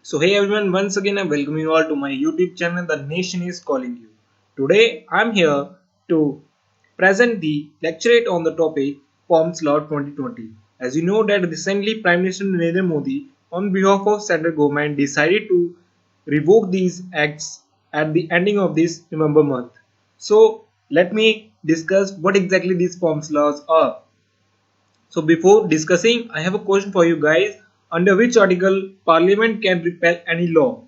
So hey everyone, once again I welcome you all to my YouTube channel The Nation is Calling You. Today I'm here to present the lecturate on the topic Forms Law 2020. As you know that recently Prime Minister Narendra Modi on behalf of central government decided to revoke these acts at the ending of this November month. So let me discuss what exactly these forms laws are. So before discussing, I have a question for you guys. Under which article Parliament can repeal any law?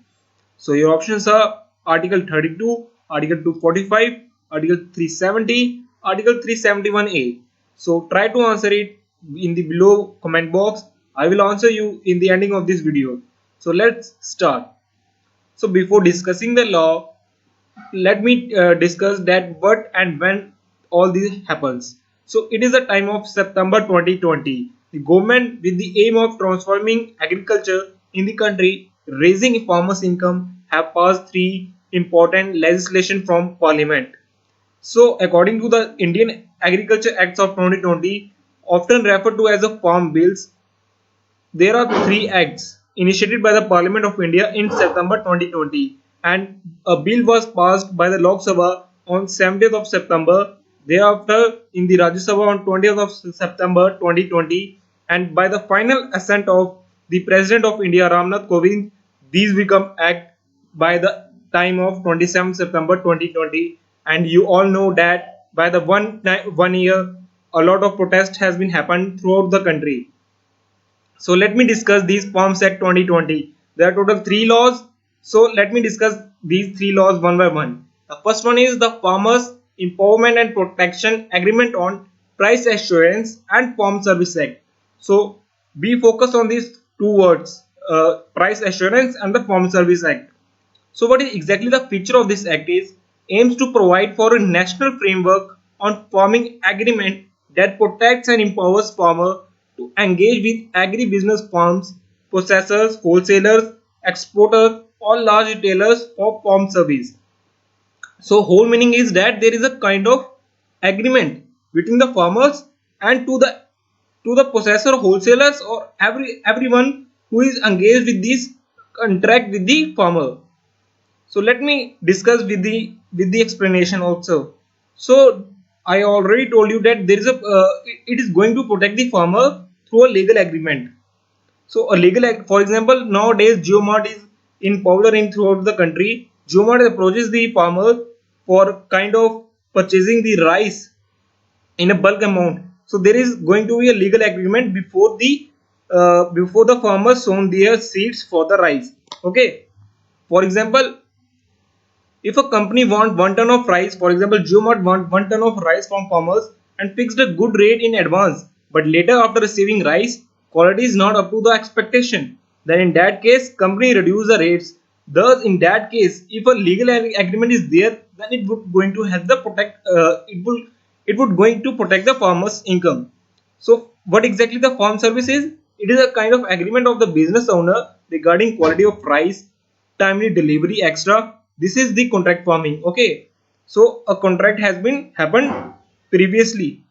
So your options are Article 32, Article 245, Article 370, Article 371A. So try to answer it in the below comment box. I will answer you in the ending of this video. So let's start. So before discussing the law, let me discuss that what and when all this happens. So it is the time of September 2020. The government, with the aim of transforming agriculture in the country, raising farmers' income, have passed three important legislation from Parliament. So according to the Indian Agriculture Acts of 2020, often referred to as the farm bills, there are three acts initiated by the Parliament of India in September 2020, and a bill was passed by the Lok Sabha on 17th of September. Thereafter, in the Rajya Sabha on 20th of September 2020, and by the final assent of the President of India Ramnath Kovind, these become act by the time of 27th September 2020. And you all know that by the one year, a lot of protest has been happened throughout the country. So let me discuss these Farms Act 2020. There are total three laws. So let me discuss these three laws one by one. The first one is the Farmers Empowerment and Protection Agreement on Price Assurance and Farm Service Act. So we focus on these two words, Price Assurance and the Farm Service Act. So what is exactly the feature of this act is aims to provide for a national framework on farming agreement that protects and empowers farmers to engage with agribusiness firms, processors, wholesalers, exporters, or large retailers of farm service. So whole meaning is that there is a kind of agreement between the farmers and to the processor, wholesalers, or everyone who is engaged with this contract with the farmer. So let me discuss with the explanation also. So I already told you that there is it is going to protect the farmer through a legal agreement. So a for example, nowadays Geomart is in popular in throughout the country. Geomart approaches the farmer for kind of purchasing the rice in a bulk amount. So there is going to be a legal agreement before the farmers sown their seeds for the rice. Okay. For example, if a company want 1 ton of rice, for example, Geomart want 1 ton of rice from farmers and fixed a good rate in advance, but later after receiving rice, quality is not up to the expectation, then in that case, company reduce the rates. Thus, in that case, if a legal agreement is there, then it would going to help the protect. It would going to protect the farmers' income. So, what exactly the farm service is? It is a kind of agreement of the business owner regarding quality of rice, timely delivery, extra. This is the contract farming. Okay, so a contract has been happened previously.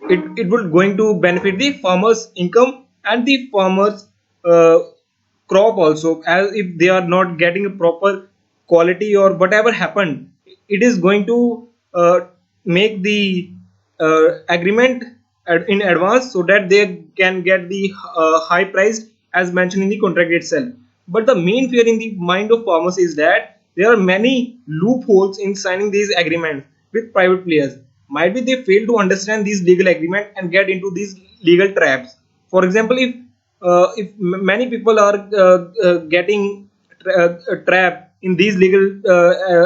It will going to benefit the farmers' income and the farmers' uh, crop also, as if they are not getting a proper quality or whatever happened, it is going to make the agreement in advance so that they can get the high price as mentioned in the contract itself. But the main fear in the mind of farmers is that there are many loopholes in signing these agreements with private players. Might be they fail to understand these legal agreement and get into these legal traps. For example, if many people are trapped in these legal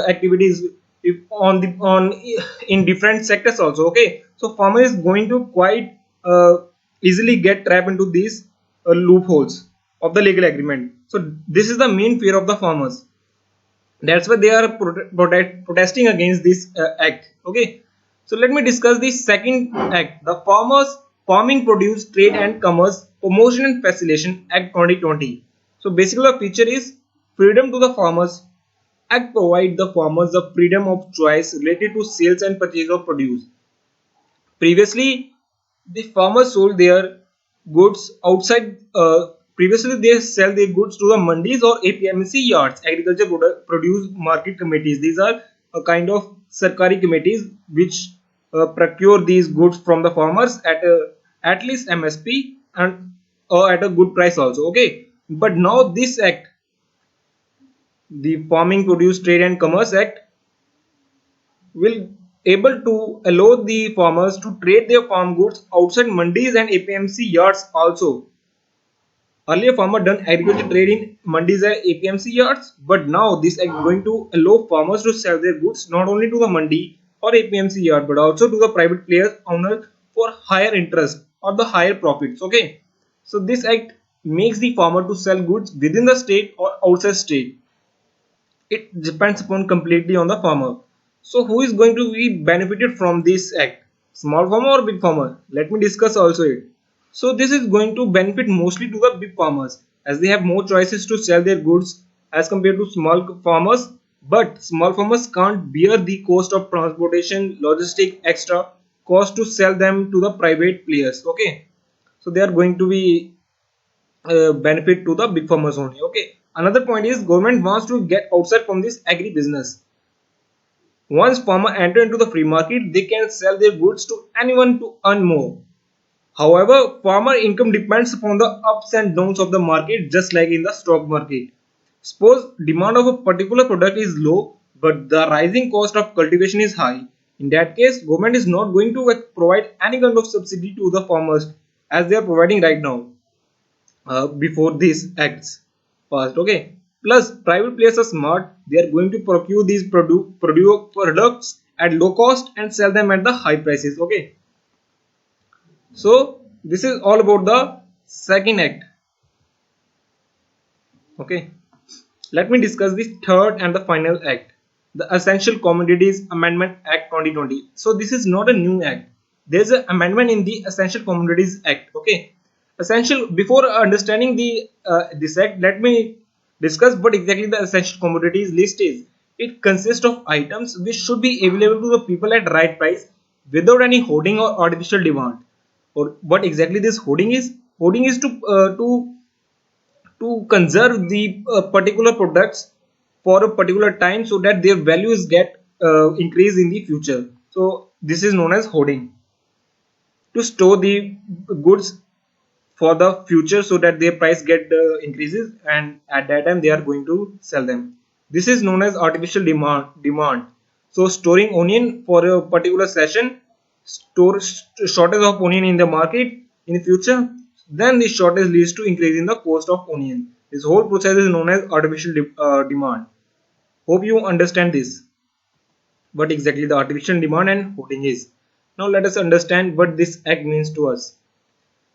activities, if on in different sectors also. Okay, so farmer is going to quite easily get trapped into these loopholes of the legal agreement. So this is the main fear of the farmers. That's why they are protesting against this act. Okay, so let me discuss the second act, the Farmers Farming Produce Trade and Commerce Promotion and Facilitation Act 2020. So basically the feature is freedom to the farmers. Act provide the farmers the freedom of choice related to sales and purchase of produce. Previously, the farmers sold their goods outside previously they sell their goods to the mandis or APMC yards, agriculture produce market committees. These are a kind of sarkari committees which procure these goods from the farmers at least MSP and at a good price also. Okay, but now this act, the Farming Produce Trade and Commerce Act, will able to allow the farmers to trade their farm goods outside mandis and APMC yards also. Earlier, farmer done agriculture trade in mandis and APMC yards, but now this act going to allow farmers to sell their goods not only to the mandi or APMC yard, but also to the private players owners for higher interest or the higher profits. Okay, so this act makes the farmer to sell goods within the state or outside state. It depends upon completely on the farmer. So who is going to be benefited from this act? Small farmer or big farmer? Let me discuss also it. So this is going to benefit mostly to the big farmers as they have more choices to sell their goods as compared to small farmers. But small farmers can't bear the cost of transportation, logistic, extra cost to sell them to the private players. Okay, so they are going to be benefit to the big farmers only. Okay, another point is government wants to get outside from this agri business. Once farmer enter into the free market, they can sell their goods to anyone to earn more. However, farmer income depends upon the ups and downs of the market, just like in the stock market. Suppose demand of a particular product is low but the rising cost of cultivation is high. In that case, government is not going to provide any kind of subsidy to the farmers as they are providing right now before these acts passed. Okay, plus private players are smart. They are going to procure these products at low cost and sell them at the high prices. Okay, so this is all about the second act. Okay, let me discuss the third and the final act, the Essential Commodities Amendment Act 2020. So this is not a new act. There's an amendment in the Essential Commodities Act. Okay, essential. Before understanding the this act, let me discuss what exactly the essential commodities list is. It consists of items which should be available to the people at right price without any hoarding or artificial demand. Or what exactly this hoarding is? Hoarding is to conserve the particular products for a particular time so that their values get increased in the future. So this is known as hoarding. To store the goods for the future so that their price get increases and at that time they are going to sell them. This is known as artificial demand. So storing onion for a particular session, store shortage of onion in the market in the future, then this shortage leads to increase in the cost of onion. This whole process is known as artificial demand. Hope you understand this, what exactly the artificial demand and hoarding is. Now let us understand what this act means to us.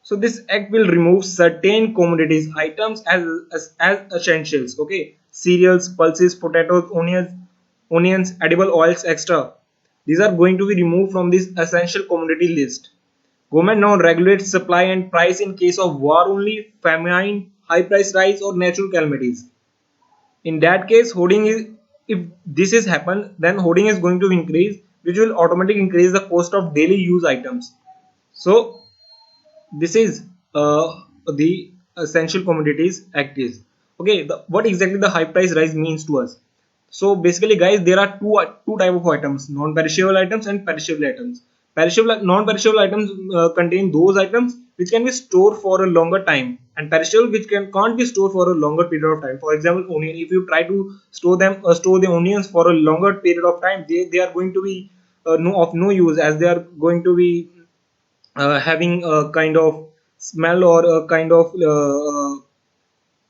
So this act will remove certain commodities items as essentials. Okay, cereals, pulses, potatoes, onions, edible oils, extra. These are going to be removed from this essential commodity list. Government now regulates supply and price in case of war only, famine, high price rise, or natural calamities. In that case, hoarding is, if this is happened, then hoarding is going to increase, which will automatically increase the cost of daily use items. So this is the Essential Commodities Act is. Okay, what exactly the high price rise means to us? So basically guys, there are two type of items, non-perishable items and perishable items. Perishable non-perishable items contain those items which can be stored for a longer time, and perishable which can't be stored for a longer period of time. For example, onion, if you try to store the onions for a longer period of time, they are going to be of no use, as they are going to be having a kind of smell or a kind of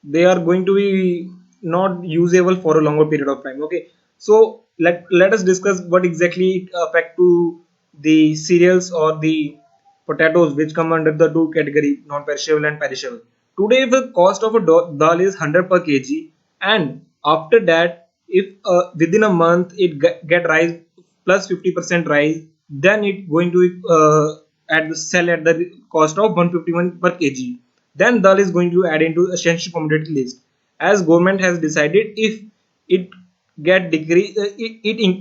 they are going to be not usable for a longer period of time. Okay, so let us discuss what exactly it affect to the cereals or the potatoes, which come under the two category, non-perishable and perishable. Today the cost of a dal is 100 per kg, and after that, if within a month it get rise plus 50% rise, then it going to at the sell at the cost of 151 per kg. Then dal is going to add into essential commodity list, as government has decided if it get decrease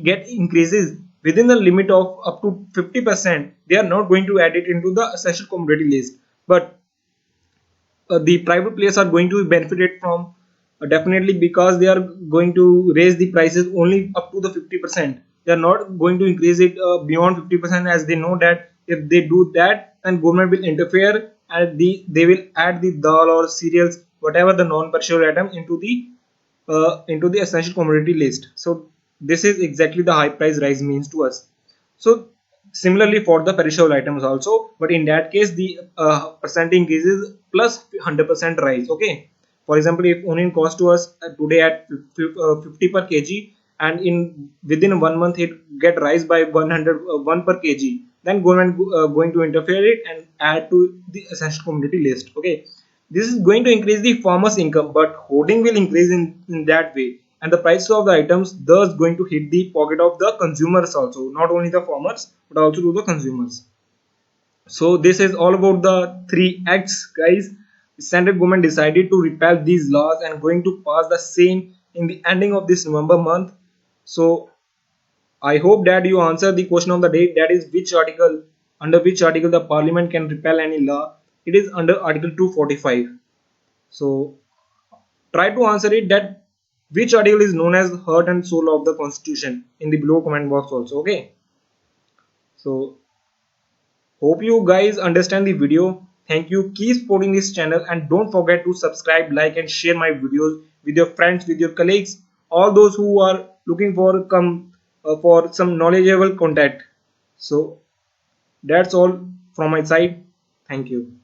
get increases within the limit of up to 50%, they are not going to add it into the essential commodity list. But the private players are going to benefit it from, definitely, because they are going to raise the prices only up to the 50%. They are not going to increase it beyond 50%, as they know that if they do that, then government will interfere and they will add the dal or cereals, whatever the non-perishable item, into the essential commodity list. So this is exactly the high price rise means to us. So similarly for the perishable items also, but in that case the percent increase is plus 100% rise. Okay, for example, if onion cost to us today at 50 per kg, and in within 1 month it get rise by 101 per kg, then government going to interfere it and add to the essential commodity list. Okay, this is going to increase the farmer's income, but hoarding will increase in that way, and the price of the items thus going to hit the pocket of the consumers also, not only the farmers but also to the consumers. So this is all about the three acts, guys. The central government decided to repeal these laws and going to pass the same in the ending of this November month. So I hope that you answer the question of the day, that is which article, under which article the parliament can repeal any law. It is under article 245. So try to answer it, that which article is known as heart and soul of the constitution, in the below comment box also. Okay, so hope you guys understand the video. Thank you, keep supporting this channel, and don't forget to subscribe, like and share my videos with your friends, with your colleagues, all those who are looking for for some knowledgeable content. So that's all from my side. Thank you.